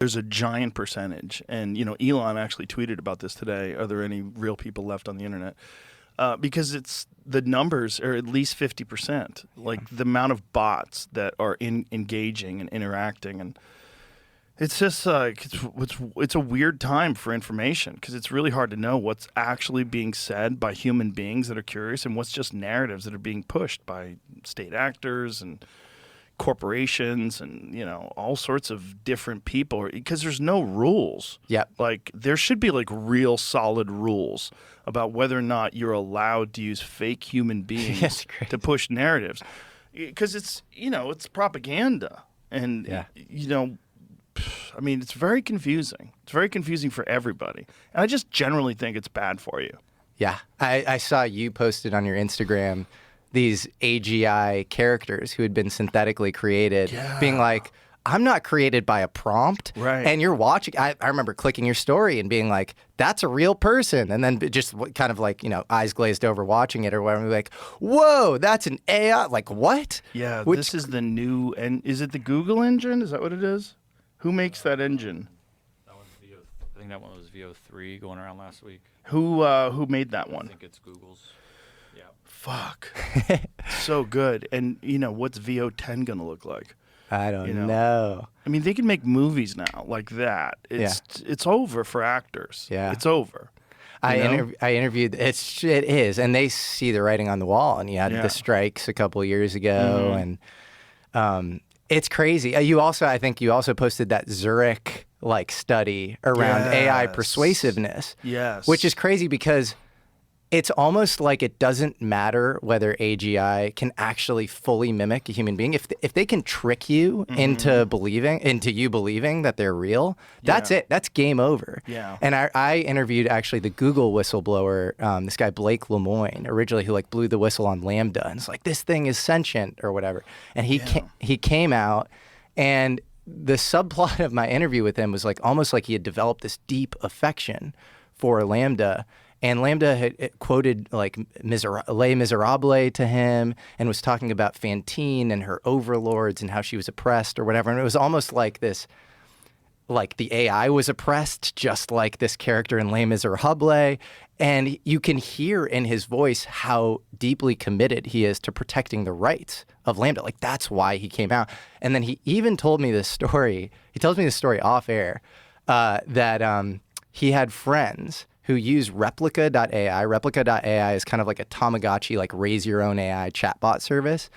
there's a giant percentage, and Elon actually tweeted about this today. Are there any real people left on the internet? Because the numbers are at least 50%. Like the amount of bots that are engaging and interacting, and it's just it's a weird time for information because it's really hard to know what's actually being said by human beings that are curious and what's just narratives that are being pushed by state actors and corporations and all sorts of different people, because there's no rules. Like there should be like real solid rules about whether or not you're allowed to use fake human beings to push narratives, because it's propaganda, and I mean, it's very confusing. It's very confusing for everybody, and I just generally think it's bad for you. Yeah, I saw you posted on your Instagram these AGI characters who had been synthetically created, being like, I'm not created by a prompt. Right. And you're watching. I remember clicking your story and being like, that's a real person. And then just kind of like, eyes glazed over watching it or whatever. Like, whoa, that's an AI. Like, what? Yeah, this is the new, and is it the Google engine? Is that what it is? Who makes that engine? That one's I think that one was VO3 going around last week. Who made that one? I think it's Google's. Yeah. Fuck. So good. And what's VO10 gonna look like? I don't know. I mean, they can make movies now like that. It's over for actors. Yeah. It's over. I interviewed. It is, and they see the writing on the wall. And you had the strikes a couple of years ago, and it's crazy. I think you also posted that Zurich study around AI persuasiveness. Yes. Which is crazy because it's almost like it doesn't matter whether AGI can actually fully mimic a human being. If they can trick you into you believing that they're real, that's it. That's game over. Yeah. And I interviewed actually the Google whistleblower, this guy Blake Lemoine, originally, who blew the whistle on Lambda, and it's like, this thing is sentient or whatever. And he came out, and the subplot of my interview with him was almost like he had developed this deep affection for Lambda. And Lambda had quoted Les Miserables to him and was talking about Fantine and her overlords and how she was oppressed or whatever. And it was almost like this, the AI was oppressed, just like this character in Les Miserables. And you can hear in his voice how deeply committed he is to protecting the rights of Lambda. That's why he came out. And then he even told me this story. He tells me this story off air, that he had friends who use Replica.ai. Replica.ai is kind of like a Tamagotchi, raise your own AI chatbot service.